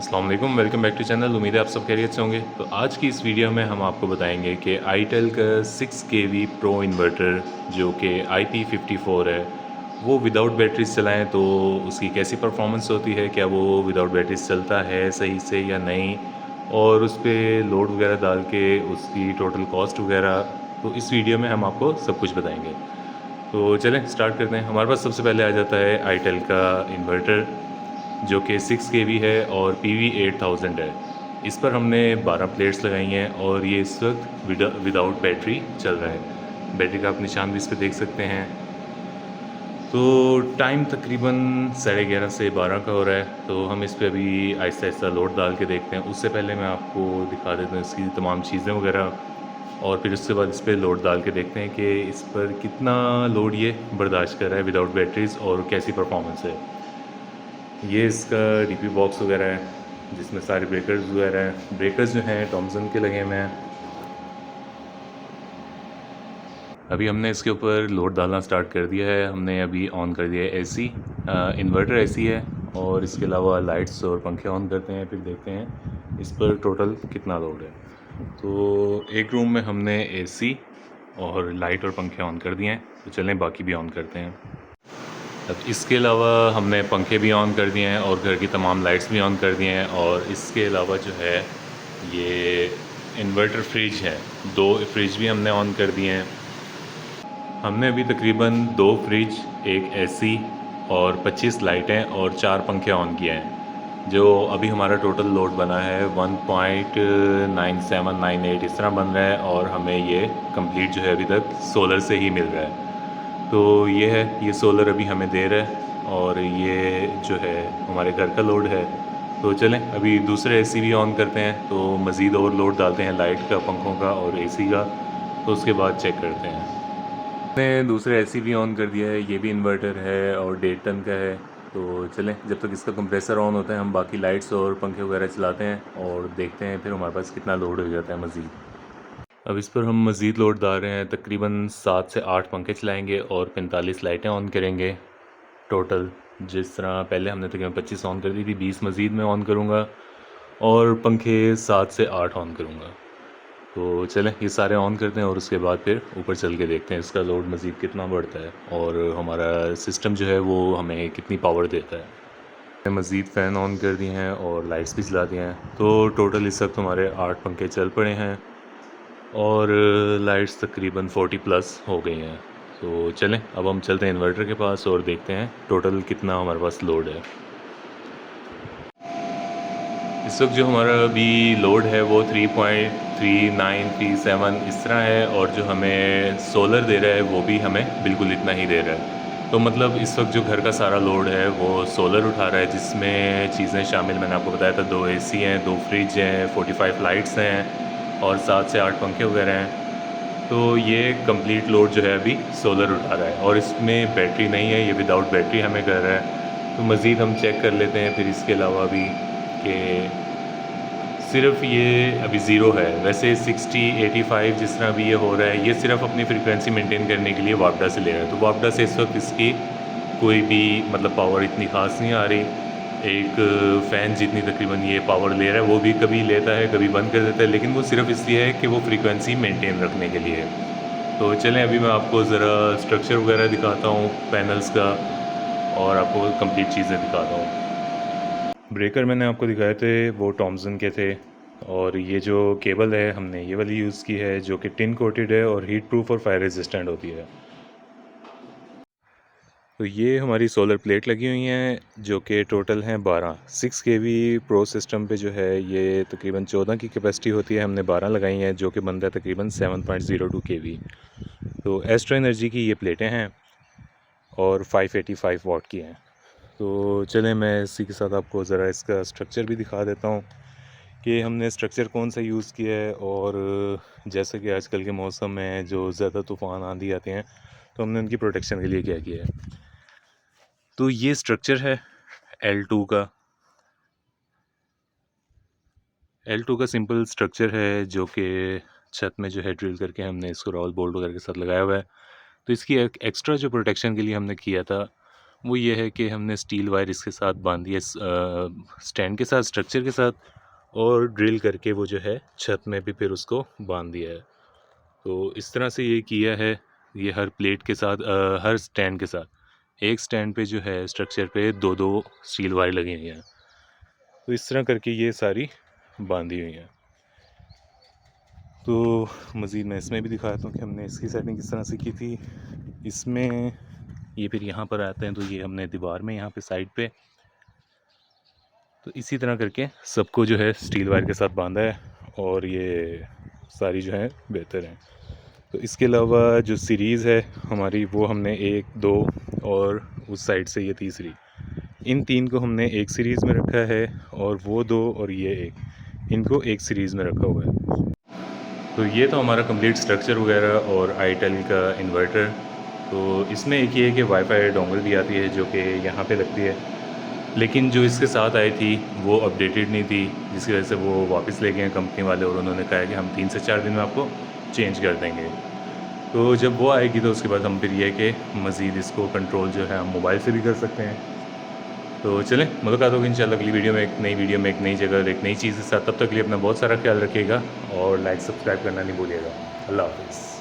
अस्सलाम वालेकुम, welcome back to channel. उम्मीद है आप सब खैरियत से होंगे। तो आज की इस वीडियो में हम आपको बताएंगे कि आईटेल का 6 केवी प्रो इन्वर्टर जो कि IP54 है, वो विदाउट बैटरीज चलाएं तो उसकी कैसी परफॉर्मेंस होती है, क्या वो विदाउट बैटरीज चलता है सही से या नहीं, और उस पर लोड वगैरह डाल के उसकी टोटल कॉस्ट वगैरह। तो इस वीडियो में हम आपको सब कुछ बताएंगे। तो चलें स्टार्ट करते हैं। हमारे पास सबसे पहले आ जाता है आईटेल का इन्वर्टर जो कि 6 केवी है और PV8000 है। इस पर हमने 12 प्लेट्स लगाई हैं और ये इस वक्त विदाउट बैटरी चल रहा है। बैटरी का आप निशान भी इस पर देख सकते हैं। तो टाइम तकरीबन 11:30 से 12 का हो रहा है। तो हम इस पर अभी आहिस्ता आहिस्ता लोड डाल के देखते हैं। उससे पहले मैं आपको दिखा देता हूँ इसकी तमाम चीज़ें वगैरह, और फिर उसके बाद इस पर लोड डाल के देखते हैं कि इस पर कितना लोड ये बर्दाश्त कर रहा है विदाउट बैटरीज और कैसी परफॉर्मेंस है। ये इसका डीपी बॉक्स वगैरह है जिसमें सारे ब्रेकर्स वगैरह हैं। ब्रेकर्स जो हैं थॉमसन के लगे हुए हैं। अभी हमने इसके ऊपर लोड डालना स्टार्ट कर दिया है। हमने अभी ऑन कर दिया है एसी। इन्वर्टर एसी है, और इसके अलावा लाइट्स और पंखे ऑन करते हैं, फिर देखते हैं इस पर टोटल कितना लोड है। तो एक रूम में हमने एसी और लाइट और पंखे ऑन कर दिए हैं, तो चलें बाकी भी ऑन करते हैं। अब इसके अलावा हमने पंखे भी ऑन कर दिए हैं और घर की तमाम लाइट्स भी ऑन कर दिए हैं। और इसके अलावा जो है ये इन्वर्टर फ्रिज है, 2 फ्रिज भी हमने ऑन कर दिए हैं। हमने अभी तकरीबन 2 फ्रिज, एक एसी और 25 लाइटें और 4 पंखे ऑन किए हैं, जो अभी हमारा टोटल लोड बना है 1.9798 इस तरह बन रहा है। और हमें ये कंप्लीट जो है अभी तक सोलर से ही मिल रहा है। तो ये है, ये सोलर अभी हमें दे रहा है, और ये जो है हमारे घर का लोड है। तो चलें अभी दूसरे एसी भी ऑन करते हैं, तो मज़ीद और लोड डालते हैं लाइट का, पंखों का और एसी का। तो उसके बाद चेक करते हैं। मैंने दूसरे एसी भी ऑन कर दिया है, ये भी इन्वर्टर है और 1.5 टन का है। तो चलें जब तक इसका कंप्रेसर ऑन होता है हम बाकी लाइट्स और पंखे वगैरह चलाते हैं और देखते हैं फिर हमारे पास कितना लोड हो जाता है मज़ीद। अब इस पर हम मज़ीद लोड डाल रहे हैं, तकरीबन 7 से 8 पंखे चलाएंगे और 45 लाइटें ऑन करेंगे टोटल। जिस तरह पहले हमने तकरीबन 25 ऑन कर दी थी, 20 मज़ीद में ऑन करूँगा और पंखे 7 से 8 ऑन करूँगा। तो चलें ये सारे ऑन करते हैं और उसके बाद फिर ऊपर चल के देखते हैं इसका लोड मज़ीद कितना बढ़ता है और हमारा सिस्टम जो है वो हमें कितनी पावर देता है। मज़ीद फ़ैन ऑन कर दिए हैं और लाइट्स भी जला दिए हैं। तो टोटल इस वक्त हमारे 8 पंखे चल पड़े हैं और लाइट्स तकरीबन 40 प्लस हो गई हैं। तो चलें अब हम चलते हैं इन्वर्टर के पास और देखते हैं टोटल कितना हमारे पास लोड है। इस वक्त जो हमारा अभी लोड है वो 3.3937 इस तरह है, और जो हमें सोलर दे रहा है वो भी हमें बिल्कुल इतना ही दे रहा है। तो मतलब इस वक्त जो घर का सारा लोड है वो सोलर उठा रहा है, जिसमें चीज़ें शामिल मैंने आपको बताया था, 2 एसी हैं, 2 फ्रिज हैं, 45 लाइट्स हैं और 7 से 8 पंखे वगैरह हैं। तो ये कंप्लीट लोड जो है अभी सोलर उठा रहा है, और इसमें बैटरी नहीं है, ये विदाउट बैटरी हमें कर रहा है। तो मज़ीद हम चेक कर लेते हैं फिर इसके अलावा भी कि सिर्फ ये अभी ज़ीरो है। वैसे 60 85 जिस तरह भी ये हो रहा है, ये सिर्फ अपनी फ्रीक्वेंसी मेंटेन करने के लिए वापडा से ले रहा है। तो वापडा से इस वक्त इसकी कोई भी मतलब पावर इतनी ख़ास नहीं आ रही। एक फ़ैन जितनी तकरीबन ये पावर ले रहा है वो भी कभी लेता है कभी बंद कर देता है, लेकिन वो सिर्फ इसलिए है कि वो फ्रीक्वेंसी मेंटेन रखने के लिए है। तो चलें अभी मैं आपको ज़रा स्ट्रक्चर वगैरह दिखाता हूँ पैनल्स का, और आपको कंप्लीट चीज़ें दिखाता हूँ। ब्रेकर मैंने आपको दिखाए थे वो थॉमसन के थे, और ये जो केबल है हमने ये वाली यूज़ की है जो कि टिन कोटेड है और हीट प्रूफ और फायर रेजिस्टेंट होती है। तो ये हमारी सोलर प्लेट लगी हुई हैं जो कि टोटल हैं 12। 6 केवी प्रो सिस्टम पे जो है ये तकरीबन 14 की कैपेसिटी होती है, हमने 12 लगाई हैं जो कि बनता है तकरीबन 7.02 केवी। तो एस्ट्रो एनर्जी की ये प्लेटें हैं और 585 वाट की हैं। तो चलें मैं इसी के साथ आपको ज़रा इसका स्ट्रक्चर भी दिखा देता हूँ कि हमने स्ट्रक्चर कौन सा यूज़ किया है। और जैसे कि आजकल के मौसम में जो ज़्यादा तूफ़ान आंधी आते हैं, तो हमने उनकी प्रोटेक्शन के लिए क्या किया है। तो ये स्ट्रक्चर है L2 का। L2 का सिंपल स्ट्रक्चर है जो कि छत में जो है ड्रिल करके हमने इसको रॉल बोल्ट वगैरह के साथ लगाया हुआ है। तो इसकी एक एक्स्ट्रा जो प्रोटेक्शन के लिए हमने किया था वो ये है कि हमने स्टील वायर इसके साथ बांधी है स्टैंड के साथ, स्ट्रक्चर के साथ, और ड्रिल करके वो जो है छत में भी फिर उसको बांध दिया है। तो इस तरह से ये किया है, ये हर प्लेट के साथ हर स्टैंड के साथ। एक स्टैंड पे जो है स्ट्रक्चर पे 2-2 स्टील वायर लगी हुई हैं। तो इस तरह करके ये सारी बांधी हुई हैं। तो मज़ीद मैं इसमें भी दिखाता हूँ कि हमने इसकी सेटिंग किस तरह से की थी। इसमें ये फिर यहाँ पर आते हैं, तो ये हमने दीवार में यहाँ पे साइड पे, तो इसी तरह करके सबको जो है स्टील वायर के साथ बांधा है, और ये सारी जो है बेहतर हैं। तो इसके अलावा जो सीरीज़ है हमारी, वो हमने 1, 2 और उस साइड से ये तीसरी, इन 3 को हमने एक सीरीज़ में रखा है, और वो 2 और ये 1, इनको एक सीरीज़ में रखा हुआ है। तो ये तो हमारा कंप्लीट स्ट्रक्चर वगैरह और आईटेल का इन्वर्टर। तो इसमें एक ये है कि वाईफाई डोंगल भी आती है जो कि यहाँ पे लगती है, लेकिन जो इसके साथ आई थी वो अपडेटेड नहीं थी, जिसकी वजह से वो वापस ले गए हैं कंपनी वाले, और उन्होंने कहा है कि हम 3 से 4 दिन में आपको चेंज कर देंगे। तो जब वो आएगी तो उसके बाद हम फिर ये है कि मज़ीद इसको कंट्रोल जो है हम मोबाइल से भी कर सकते हैं। तो चलें, मुलाकात होगी इंशाल्लाह अगली वीडियो में, एक नई वीडियो में, एक नई जगह, एक नई चीज़ के साथ। तब तक के लिए अपना बहुत सारा ख्याल रखिएगा और लाइक सब्सक्राइब करना नहीं भूलिएगा। अल्लाह हाफ़िज़।